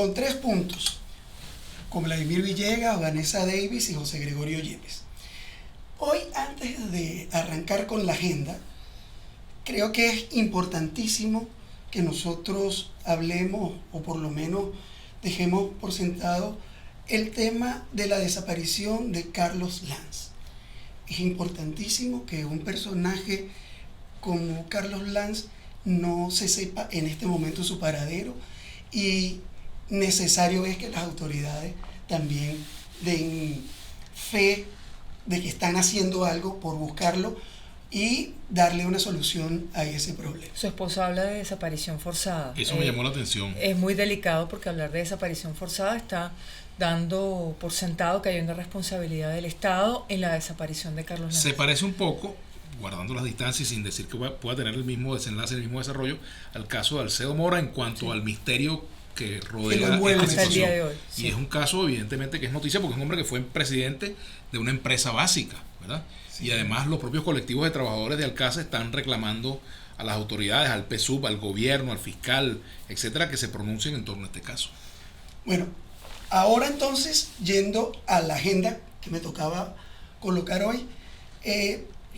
con 3 puntos, con Vladimir Villegas, Vanessa Davis y José Gregorio Yepes. Hoy, antes de arrancar con la agenda, creo que es importantísimo que nosotros hablemos, o por lo menos dejemos por sentado, el tema de la desaparición de Carlos Lanz. Es importantísimo que un personaje como Carlos Lanz no se sepa en este momento su paradero, y necesario es que las autoridades también den fe de que están haciendo algo por buscarlo y darle una solución a ese problema. Su esposa habla de desaparición forzada. Eso me llamó la atención. Es muy delicado porque hablar de desaparición forzada está dando por sentado que hay una responsabilidad del Estado en la desaparición de Carlos Lanz. Se parece un poco, guardando las distancias y sin decir que pueda tener el mismo desenlace, el mismo desarrollo, al caso de Alcedo Mora en cuanto al misterio que rodea esta hasta el día de situación. hoy. Y es un caso evidentemente que es noticia porque es un hombre que fue presidente de una empresa básica, ¿verdad? Sí. Y además los propios colectivos de trabajadores de Alcaza están reclamando a las autoridades, al PSUV, al gobierno, al fiscal, etcétera, que se pronuncien en torno a este caso. Bueno, ahora entonces, yendo a la agenda que me tocaba colocar hoy,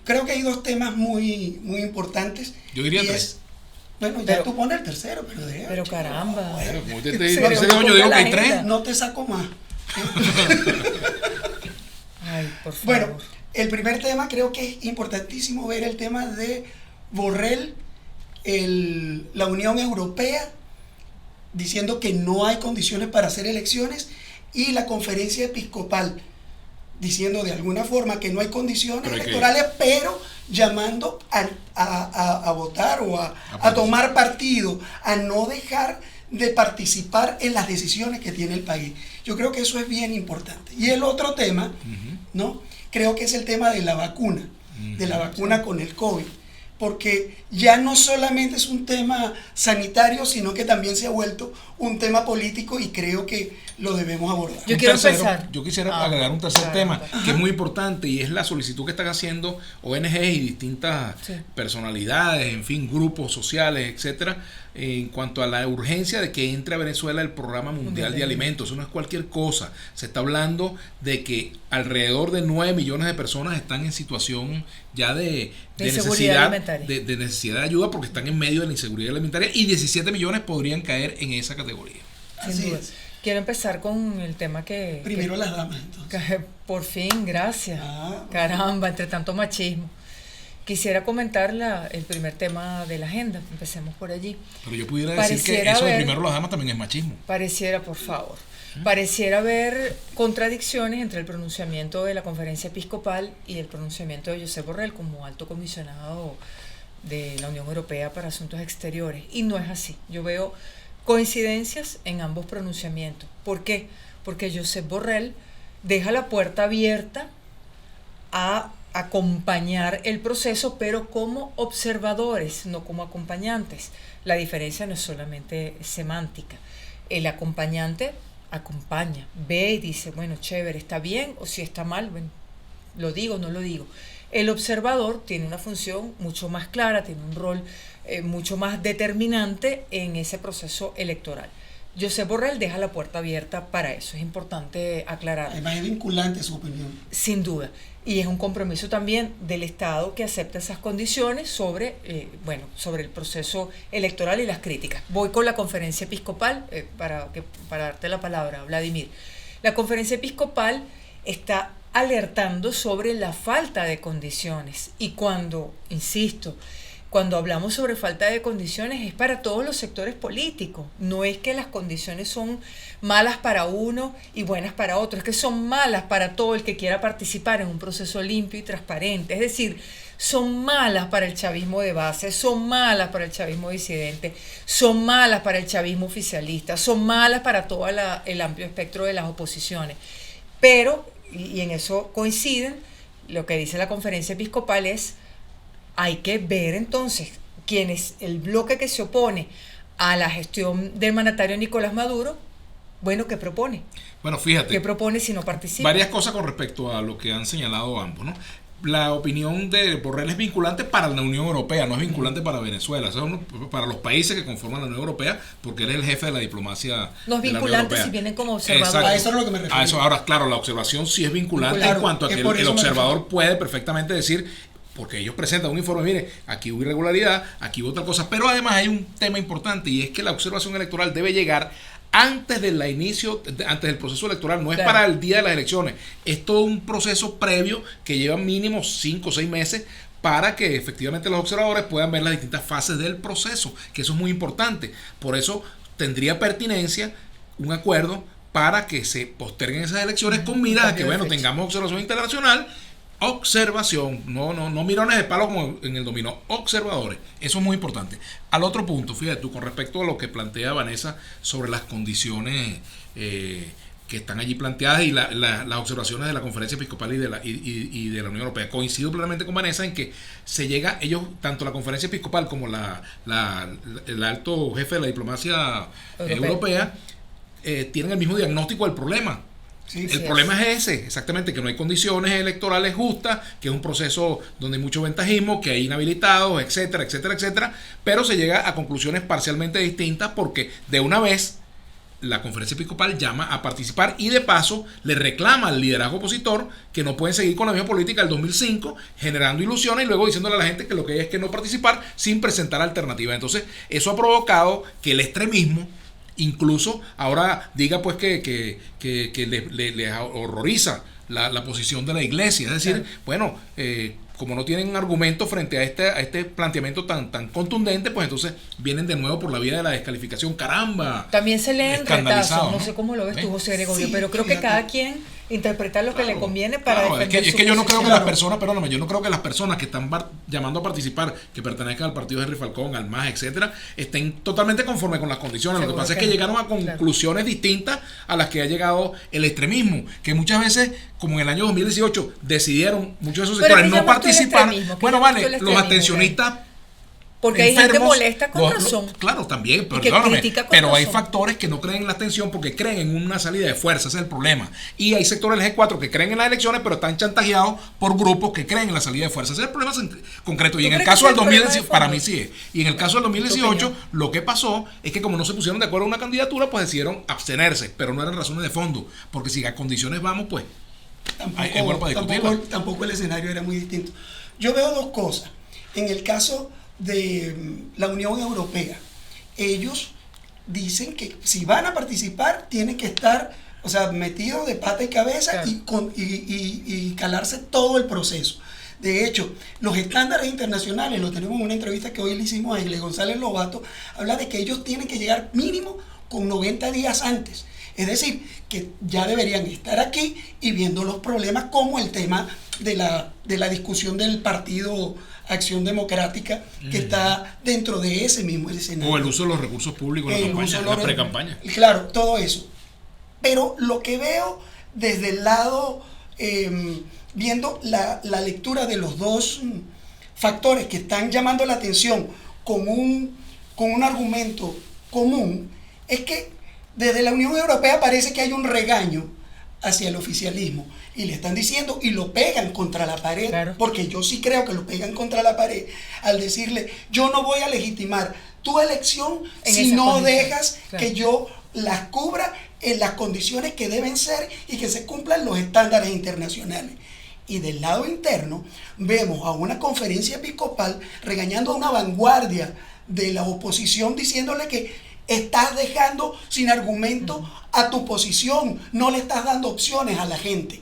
creo que hay 2 temas muy importantes. Yo diría 3. Bueno, ya tú pones el tercero, pero caramba. Bueno, como usted te dice, yo digo que hay 3. No te saco más. Ay, por favor. Bueno, el primer tema creo que es importantísimo ver el tema de Borrell, la Unión Europea diciendo que no hay condiciones para hacer elecciones, y la Conferencia Episcopal diciendo de alguna forma que no hay condiciones electorales, pero llamando a votar o a tomar partido, a no dejar de participar en las decisiones que tiene el país. Yo creo que eso es bien importante. Y el otro tema, ¿no? Creo que es el tema de la vacuna, de la vacuna con el COVID, porque ya no solamente es un tema sanitario, sino que también se ha vuelto un tema político, y creo que lo debemos abordar. Yo quisiera agregar un tercer tema que es muy importante, y es la solicitud que están haciendo ONG y distintas personalidades, en fin, grupos sociales, etcétera, en cuanto a la urgencia de que entre a Venezuela el Programa Mundial de Alimentos. Eso no es cualquier cosa. Se está hablando de que alrededor de 9 millones de personas están en situación ya de necesidad de necesidad de ayuda porque están en medio de la inseguridad alimentaria, y 17 millones podrían caer en esa categoría. Sin duda. Quiero empezar con el tema que... Primero las damas, entonces. Por fin, gracias. Caramba, entre tanto machismo. Quisiera comentar el primer tema de la agenda. Empecemos por allí. Pero yo pudiera decir que eso de primero las damas también es machismo. Por favor. Pareciera haber contradicciones entre el pronunciamiento de la Conferencia Episcopal y el pronunciamiento de Josep Borrell como alto comisionado de la Unión Europea para Asuntos Exteriores. Y no es así. Yo veo coincidencias en ambos pronunciamientos. ¿Por qué? Porque Josep Borrell deja la puerta abierta a acompañar el proceso, pero como observadores, no como acompañantes. La diferencia no es solamente semántica. El acompañante acompaña, ve y dice, bueno, chévere, está bien, o si está mal, bueno, lo digo, no lo digo. El observador tiene una función mucho más clara, tiene un rol mucho más determinante en ese proceso electoral. Josep Borrell deja la puerta abierta para eso, es importante aclarar. Además es vinculante su opinión. Sin duda, y es un compromiso también del Estado que acepta esas condiciones sobre el proceso electoral y las críticas. Voy con la Conferencia Episcopal para darte la palabra, Vladimir. La Conferencia Episcopal está alertando sobre la falta de condiciones, y cuando hablamos sobre falta de condiciones es para todos los sectores políticos. No es que las condiciones son malas para uno y buenas para otro, es que son malas para todo el que quiera participar en un proceso limpio y transparente. Es decir, son malas para el chavismo de base, son malas para el chavismo disidente, son malas para el chavismo oficialista, son malas para todo el amplio espectro de las oposiciones. Pero, y en eso coinciden, lo que dice la Conferencia Episcopal es: hay que ver entonces quién es el bloque que se opone a la gestión del mandatario Nicolás Maduro. Bueno, ¿qué propone? Bueno, fíjate. ¿Qué propone si no participa? Varias cosas con respecto a lo que han señalado ambos, ¿no? la opinión de Borrell es vinculante para la Unión Europea, no es vinculante para Venezuela, o sea, para los países que conforman la Unión Europea, porque él es el jefe de la diplomacia. No es vinculante si vienen como observadores. A eso es lo que me refiero. A eso, ahora, claro, la observación sí es vinculante claro, en cuanto a que el observador puede perfectamente decir, porque ellos presentan un informe, mire, aquí hubo irregularidad, aquí hubo otra cosa, pero además hay un tema importante y es que la observación electoral debe llegar antes del proceso electoral, no es para el día de las elecciones, es todo un proceso previo que lleva mínimo 5 o 6 meses para que efectivamente los observadores puedan ver las distintas fases del proceso, que eso es muy importante. Por eso tendría pertinencia un acuerdo para que se posterguen esas elecciones con miras a que, bueno, tengamos observación internacional. Observación, no mirones de palo como en el dominó, observadores, eso es muy importante. Al otro punto, fíjate tú, con respecto a lo que plantea Vanessa sobre las condiciones que están allí planteadas y las observaciones de la Conferencia Episcopal y de la Unión Europea, coincido plenamente con Vanessa en que se llega, ellos, tanto la Conferencia Episcopal como el alto jefe de la diplomacia europea tienen el mismo diagnóstico del problema. Sí, el problema es ese, exactamente, que no hay condiciones electorales justas, que es un proceso donde hay mucho ventajismo, que hay inhabilitados, etcétera, etcétera, etcétera, pero se llega a conclusiones parcialmente distintas porque de una vez la Conferencia Episcopal llama a participar y de paso le reclama al liderazgo opositor que no pueden seguir con la misma política del 2005, generando ilusiones y luego diciéndole a la gente que lo que hay es que no participar sin presentar alternativas. Entonces eso ha provocado que el extremismo incluso ahora diga pues que le horroriza la posición de la iglesia, es decir, bueno, como no tienen argumentos frente a este planteamiento tan contundente, pues entonces vienen de nuevo por la vía de la descalificación. Caramba, también se leen retazos, no sé cómo lo ves tú, José Gregorio, sí, pero creo que cada quien interpreta lo que le conviene para defender es que yo no creo que las personas, perdóname, yo no creo que las personas que están llamando a participar, que pertenezcan al partido de Henry Falcón, al MAS, etcétera, estén totalmente conformes con las condiciones. Seguro. Lo que pasa es que llegaron a conclusiones distintas a las que ha llegado el extremismo, que muchas veces, como en el año 2018, decidieron muchos de esos sectores no participar. Bueno, vale, los abstencionistas. Porque hay gente molesta con razón. Claro, también, pero hay factores que no creen en la abstención porque creen en una salida de fuerza, ese es el problema. Y hay sectores del G4 que creen en las elecciones, pero están chantajeados por grupos que creen en la salida de fuerza. Ese es el problema concreto. Y en el caso del 2018, para mí sí es. Y en el caso del 2018, lo que pasó es que como no se pusieron de acuerdo en una candidatura, pues decidieron abstenerse, pero no eran razones de fondo. Porque si a condiciones vamos, pues es bueno para discutirlo. Tampoco el escenario era muy distinto. Yo veo dos cosas. En el caso de la Unión Europea, ellos dicen que si van a participar tienen que estar, o sea, metidos de pata y cabeza, claro, y calarse todo el proceso. De hecho, los estándares internacionales, lo tenemos en una entrevista que hoy le hicimos a Igle González Lobato, habla de que ellos tienen que llegar mínimo con 90 días antes. Es decir, que ya deberían estar aquí y viendo los problemas como el tema de la discusión del partido Acción Democrática, que está dentro de ese mismo escenario. O el uso de los recursos públicos en la campaña, en la pre-campaña. Claro, todo eso. Pero lo que veo desde el lado, viendo la lectura de los dos factores que están llamando la atención con un argumento común, es que desde la Unión Europea parece que hay un regaño hacia el oficialismo y le están diciendo y lo pegan contra la pared, claro, porque yo sí creo que lo pegan contra la pared al decirle yo no voy a legitimar tu elección si no dejas, claro, que yo las cubra en las condiciones que deben ser y que se cumplan los estándares internacionales. Y del lado interno vemos a una conferencia episcopal regañando a una vanguardia de la oposición diciéndole que estás dejando sin argumento a tu posición, no le estás dando opciones a la gente.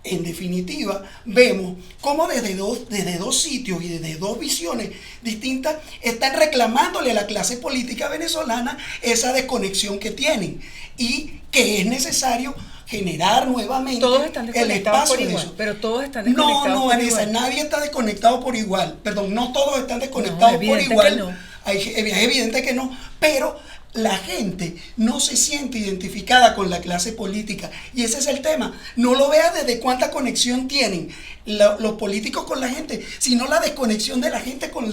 En definitiva, vemos cómo desde dos sitios y desde dos visiones distintas están reclamándole a la clase política venezolana esa desconexión que tienen y que es necesario generar nuevamente el espacio por igual, de eso. Pero todos están desconectados. No, Vanessa, nadie está desconectado por igual. Perdón, no todos están desconectados por igual. Es evidente que no, pero la gente no se siente identificada con la clase política y ese es el tema. No lo veas desde cuánta conexión tienen los políticos con la gente, sino la desconexión de la gente con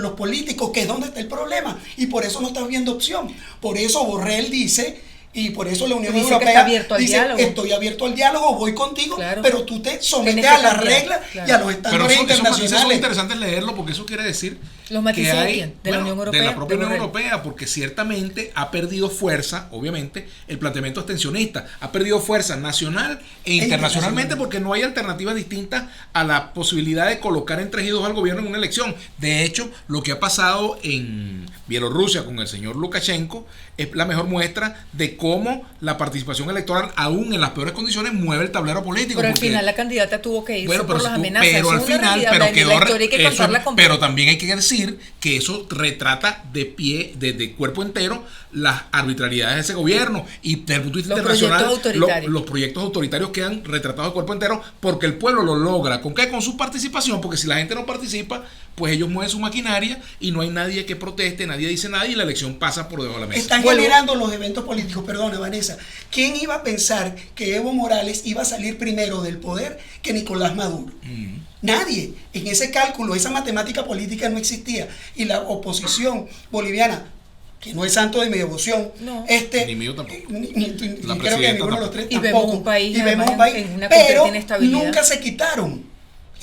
los políticos, que es donde está el problema, y por eso no estás viendo opción. Por eso Borrell dice Y por eso la Unión Dice que Europea está abierto al dice, diálogo. estoy abierto al diálogo, voy contigo, Claro. pero tú te sometes Tienes a que las cambiar, reglas claro. y a los Pero estándares eso es internacionales. interesante leerlo, porque eso quiere decir Los matices que de hay, quién, de la Unión Europea, de la propia de Unión Borrell. Europea, porque ciertamente ha perdido fuerza, obviamente, el planteamiento extensionista, ha perdido fuerza nacional e internacionalmente, porque no hay alternativas distintas a la posibilidad de colocar en 3 y 2 al gobierno en una elección. De hecho, lo que ha pasado en Bielorrusia con el señor Lukashenko es la mejor muestra de cómo la participación electoral, aún en las peores condiciones, mueve el tablero político. Pero al porque, final la candidata tuvo que irse bueno, pero por las si tú- amenazas. pero Eso al es una final, realidad, pero Dani, quedó la historia hay que eso, contarla completa. pero también hay que decir que eso retrata de pie, de cuerpo entero, las arbitrariedades de ese gobierno, y desde el punto de vista Los internacional, proyectos autoritarios. los proyectos autoritarios quedan retratados de cuerpo entero, porque el pueblo lo logra. ¿Con qué? Con su participación, porque si la gente no participa, pues ellos mueven su maquinaria y no hay nadie que proteste, nadie dice nada y la elección pasa por debajo de la mesa. Están Vuelvo. generando los eventos políticos. Perdona, Vanessa. ¿Quién iba a pensar que Evo Morales iba a salir primero del poder que Nicolás Maduro? Nadie. En ese cálculo, esa matemática política no existía. Y la oposición boliviana, que no es santo de mi devoción, No. Ni mío tampoco. ni La creo que ninguno de los presidenta tres Y tampoco. vemos un país, Y vemos un además, país, en una pero completa inestabilidad. nunca se quitaron.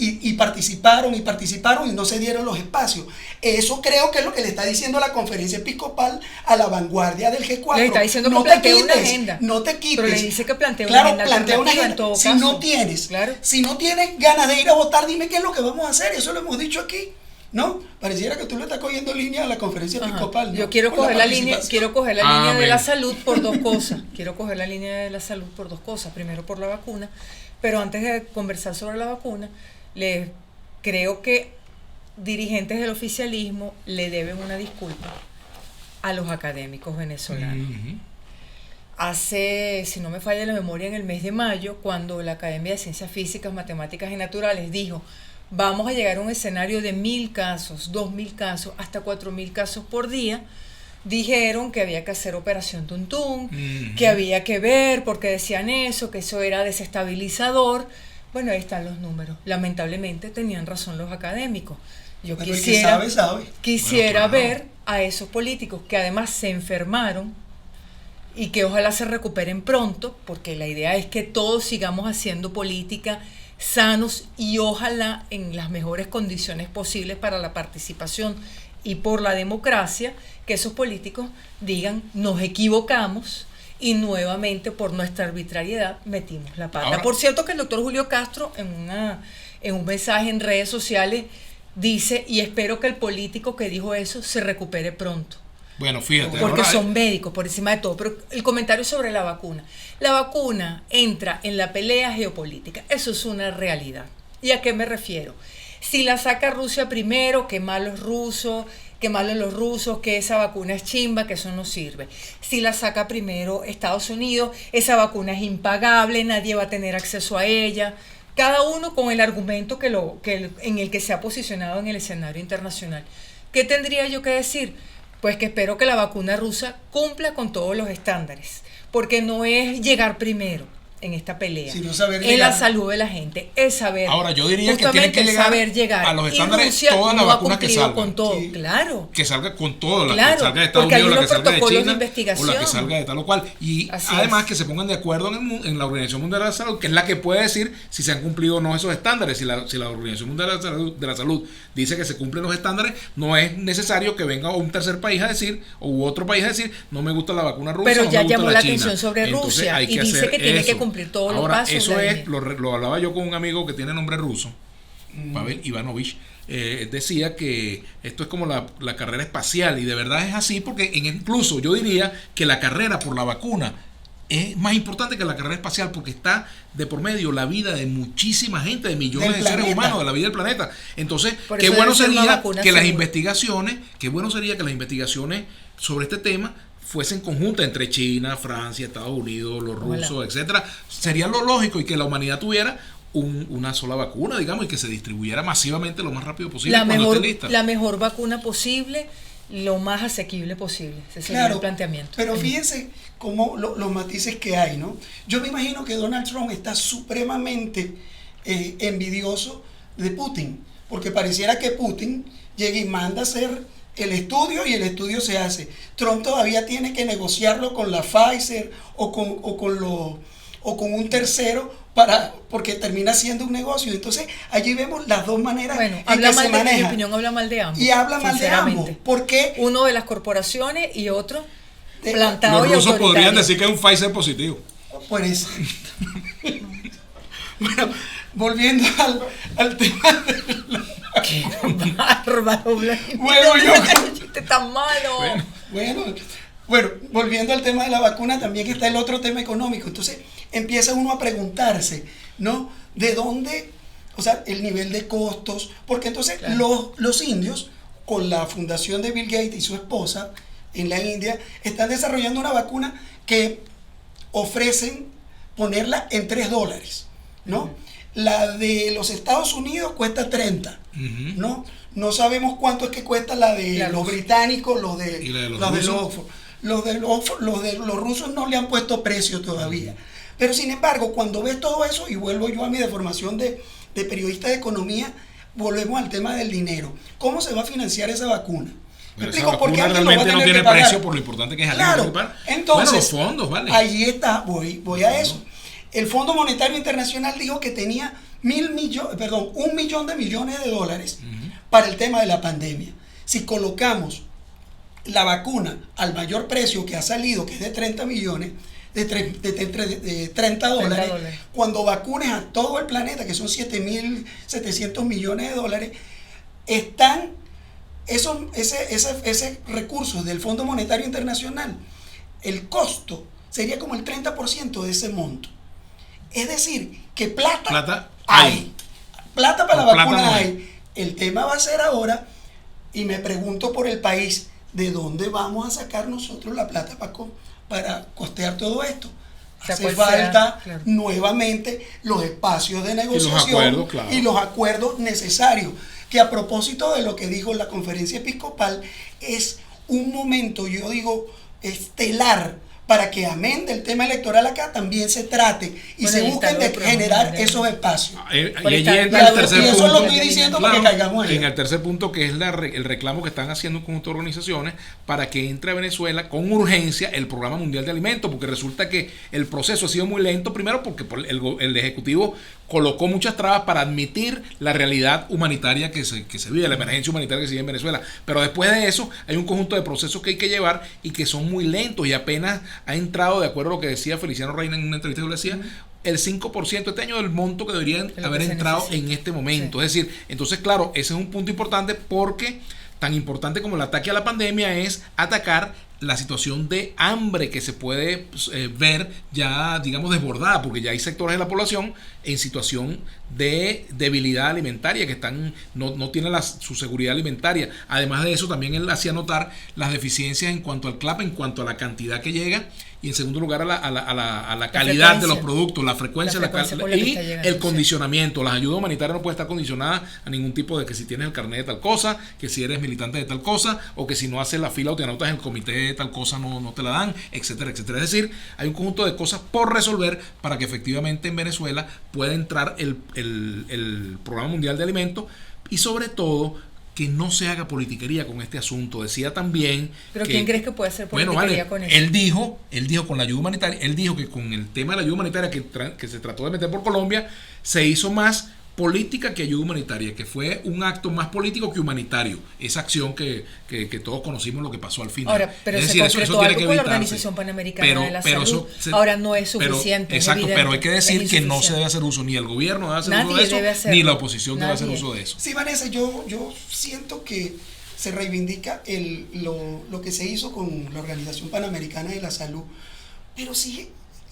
Y participaron y no se dieron los espacios. Eso creo que es lo que le está diciendo la conferencia episcopal a la vanguardia del G4. Le está diciendo que no te plantea una quites, agenda. no te quites. Pero le dice que plantea una Claro, agenda plantea una alternativa agenda. en todo Si caso. no tienes, Claro. si no tienes ganas de ir a votar, dime qué es lo que vamos a hacer. Eso lo hemos dicho aquí. ¿No? Pareciera que tú le estás cogiendo línea a la conferencia Ajá. episcopal. ¿no? Yo quiero Por coger la línea, participación. quiero coger la línea de Amén. la salud por 2 cosas. Quiero coger la línea de la salud por 2 cosas. Primero por la vacuna, pero antes de conversar sobre la vacuna, creo que dirigentes del oficialismo le deben una disculpa a los académicos venezolanos. Hace, si no me falla la memoria, en el mes de mayo, cuando la Academia de Ciencias Físicas, Matemáticas y Naturales dijo: vamos a llegar a un escenario de 1.000 casos, 2.000 casos, hasta 4.000 casos por día, dijeron que había que hacer operación Tuntún, que había que ver, porque decían eso, que eso era desestabilizador. Bueno, ahí están los números. Lamentablemente tenían razón los académicos. Yo Bueno, el que quisiera, sabe, sabe. quisiera Bueno, claro. ver a esos políticos que además se enfermaron y que ojalá se recuperen pronto, porque la idea es que todos sigamos haciendo política sanos y ojalá en las mejores condiciones posibles para la participación y por la democracia, que esos políticos digan: nos equivocamos y nuevamente por nuestra arbitrariedad metimos la pata. Ahora, por cierto, que el doctor Julio Castro en un mensaje en redes sociales dice: y espero que el político que dijo eso se recupere pronto. Bueno, fíjate. Porque ahora, son médicos por encima de todo. Pero el comentario sobre la vacuna. La vacuna entra en la pelea geopolítica. Eso es una realidad. ¿Y a qué me refiero? Si la saca Rusia primero, qué malos rusos, qué malos los rusos, que esa vacuna es chimba, que eso no sirve. Si la saca primero Estados Unidos, esa vacuna es impagable, nadie va a tener acceso a ella. Cada uno con el argumento en el que se ha posicionado en el escenario internacional. ¿Qué tendría yo que decir? Pues que espero que la vacuna rusa cumpla con todos los estándares, porque no es llegar primero en esta pelea, Sino saber es llegar. la salud de la gente, es saber. Ahora, yo diría que justamente tienen que llegar saber llegar. a los Y estándares Rusia todas las no ha vacunas que cumplido salgan. con todo, Sí. claro. que salga con todas las Claro, que salga de Estados porque hay Unidos, la unos que salga de protocolos de China, o investigación. la que salga de tal o cual. Y Así además es. que se pongan de acuerdo en la Organización Mundial de la Salud, que es la que puede decir si se han cumplido o no esos estándares. Si la Organización Mundial de la Salud dice que se cumplen los estándares, no es necesario que venga un tercer país a decir, u otro país a decir: no me gusta la vacuna rusa. Pero no ya me gusta llamó la la China. atención sobre Entonces, Rusia hay y dice hacer que tiene que eso. cumplir todos los Ahora, pasos, eso Dani. es, lo hablaba yo con un amigo que tiene nombre ruso, Pavel Ivanovich. Decía que esto es como la carrera espacial, y de verdad es así, porque incluso yo diría que la carrera por la vacuna es más importante que la carrera espacial, porque está de por medio la vida de muchísima gente, de millones Del de seres planeta. humanos, de la vida del planeta. Entonces, Por qué eso bueno debe ser una sería vacuna que las segura. investigaciones, sobre este tema fuesen conjuntas entre China, Francia, Estados Unidos, los Ojalá. rusos, etcétera. Sería lo lógico, y que la humanidad tuviera una sola vacuna, digamos, y que se distribuyera masivamente lo más rápido posible cuando esté lista. La mejor vacuna posible, lo más asequible posible. Ese sería el planteamiento. Pero fíjense cómo los matices que hay, ¿no? Yo me imagino que Donald Trump está supremamente envidioso de Putin, porque pareciera que Putin llega y manda a hacer el estudio y el estudio se hace. Trump todavía tiene que negociarlo con la Pfizer o con un tercero porque termina siendo un negocio. Entonces allí vemos las dos maneras en que se maneja. En mi opinión habla mal de ambos. Y habla mal de ambos. ¿Por qué? Uno de las corporaciones y otro plantado. Los rusos podrían decir que es un Pfizer positivo. Pues bueno, volviendo al tema de ¡qué bárbaro! Bueno, ¡Qué tan malo! Bueno, volviendo al tema de la vacuna, también está el otro tema económico. Entonces empieza uno a preguntarse, ¿no? ¿De dónde? O sea, el nivel de costos. Porque entonces claro, los indios, con la fundación de Bill Gates y su esposa en la India, están desarrollando una vacuna que ofrecen ponerla en $3, ¿no? La de los Estados Unidos cuesta 30, ¿no? No sabemos cuánto es que cuesta la de los británicos, los de Oxford. Los de los rusos no le han puesto precio todavía. Pero sin embargo, cuando ves todo eso, y vuelvo yo a mi deformación de periodista de economía, volvemos al tema del dinero. ¿Cómo se va a financiar esa vacuna? ¿Me explico? Porque realmente no tiene precio por lo importante que es claro, entonces, los fondos, ¿vale? Allí está, voy a eso. El Fondo Monetario Internacional dijo que tenía $1 millón de millones para el tema de la pandemia. Si colocamos la vacuna al mayor precio que ha salido, que es de 30 millones, de $30, cuando vacunes a todo el planeta, que son 7.700 millones de dólares, están ese recurso del Fondo Monetario Internacional, el costo sería como el 30% de ese monto. Es decir, que plata hay. Plata para la vacuna no hay. El tema va a ser ahora, y me pregunto por el país, ¿de dónde vamos a sacar nosotros la plata para costear todo esto? Hace falta nuevamente los espacios de negociación y los acuerdos necesarios, que a propósito de lo que dijo la conferencia episcopal, es un momento, yo digo, estelar, para que amén del tema electoral acá también se trate y se busquen de generar esos espacios. Y eso lo estoy diciendo para que caigamos ahí. En el tercer punto, que es el reclamo que están haciendo un conjunto de organizaciones para que entre a Venezuela con urgencia el Programa Mundial de Alimentos, porque resulta que el proceso ha sido muy lento, primero porque el Ejecutivo colocó muchas trabas para admitir la realidad humanitaria que se vive, la emergencia humanitaria que se vive en Venezuela. Pero después de eso hay un conjunto de procesos que hay que llevar y que son muy lentos, y apenas ha entrado, de acuerdo a lo que decía Feliciano Reina en una entrevista que le decía, el 5% este año del monto que deberían haber entrado en este momento. Es decir, entonces claro, ese es un punto importante, porque tan importante como el ataque a la pandemia es atacar la situación de hambre que se puede ver ya, digamos, desbordada, porque ya hay sectores de la población en situación de debilidad alimentaria, que no tienen su seguridad alimentaria. Además de eso, también él hacía notar las deficiencias en cuanto al CLAP, en cuanto a la cantidad que llega, y en segundo lugar a la calidad de los productos, la frecuencia y el condicionamiento. Las ayudas humanitarias no pueden estar condicionadas a ningún tipo de que si tienes el carnet de tal cosa, que si eres militante de tal cosa, o que si no haces la fila o te anotas en el comité de tal cosa no te la dan, etcétera, etcétera. Es decir, hay un conjunto de cosas por resolver para que efectivamente en Venezuela pueda entrar el Programa Mundial de Alimentos, y sobre todo que no se haga politiquería con este asunto. Decía también... ¿Pero quién crees que puede hacer politiquería con eso? Él dijo con la ayuda humanitaria, él dijo que con el tema de la ayuda humanitaria que se trató de meter por Colombia, se hizo más política que ayuda humanitaria, que fue un acto más político que humanitario, esa acción que todos conocimos lo que pasó al final. Ahora, pero es decir, se concretó algo con la Organización Panamericana de la Salud. Ahora no es suficiente. Exacto, pero hay que decir que no se debe hacer uso, ni el gobierno debe hacer uso de eso, ni la oposición debe hacer uso de eso. Sí, Vanessa, yo siento que se reivindica lo que se hizo con la Organización Panamericana de la Salud, pero sí,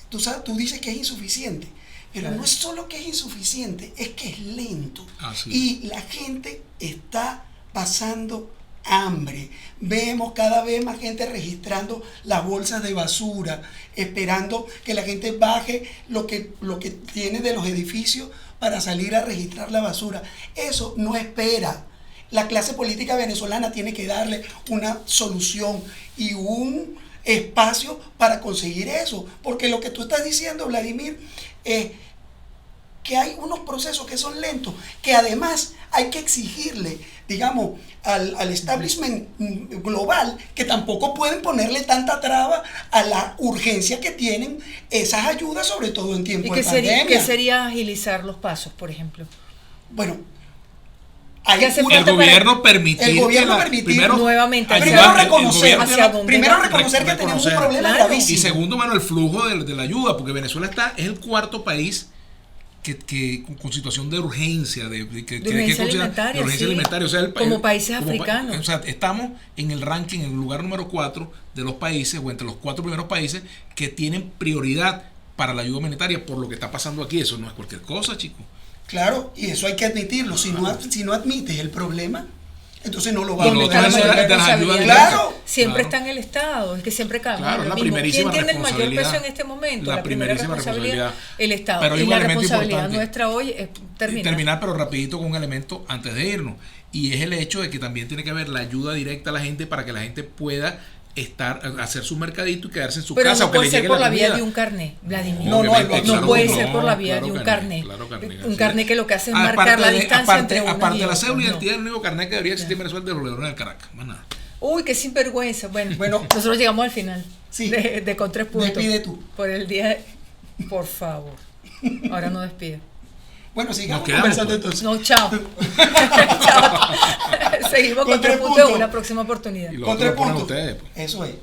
tú dices que es insuficiente. Pero no es solo que es insuficiente, es que es lento. Y la gente está pasando hambre. Vemos cada vez más gente registrando las bolsas de basura, esperando que la gente baje lo que tiene de los edificios para salir a registrar la basura. Eso no espera. La clase política venezolana tiene que darle una solución y un espacio para conseguir eso. Porque lo que tú estás diciendo, Vladimir, que hay unos procesos que son lentos, que además hay que exigirle digamos, al establishment global, que tampoco pueden ponerle tanta traba a la urgencia que tienen esas ayudas, sobre todo en tiempos de pandemia. ¿Qué sería agilizar los pasos, por ejemplo? Bueno, el gobierno permitir primero nuevamente primero reconocer que tenemos un problema gravísimo. Y segundo, bueno, el flujo de la ayuda, porque Venezuela es el cuarto país que con situación de urgencia, de urgencia alimentaria, o sea, como países africanos. O sea, estamos en el ranking, en el lugar número 4 de los países, o entre los 4 primeros países que tienen prioridad para la ayuda humanitaria por lo que está pasando aquí. Eso no es cualquier cosa, chicos. Claro, y eso hay que admitirlo. Si no admites el problema, entonces no lo va a poder. Claro, siempre está en el Estado, es que siempre cambia. Claro, ¿Quién tiene el mayor peso en este momento? La primera responsabilidad, el Estado. Pero y la responsabilidad nuestra hoy es terminar, pero rapidito con un elemento antes de irnos. Y es el hecho de que también tiene que haber la ayuda directa a la gente para que la gente pueda hacer su mercadito y quedarse en su casa. Pero no puede ser por la vía de un carnet, Vladimir. No puede ser por la vía de un carnet. Un carnet que lo que hace es marcar la distancia entre una y otra. Aparte de la cédula de identidad, el único carnet que debería existir en Venezuela es de los Leones del Caracas. Más nada. Uy, qué sinvergüenza. Bueno, nosotros llegamos al final de Con 3 Puntos. Despide tú. Por el día. Por favor. Ahora no despide. Bueno, sigamos conversando entonces. No, chao. Chao. Seguimos con 3 puntos en una próxima oportunidad. Con 3 puntos. Eso es.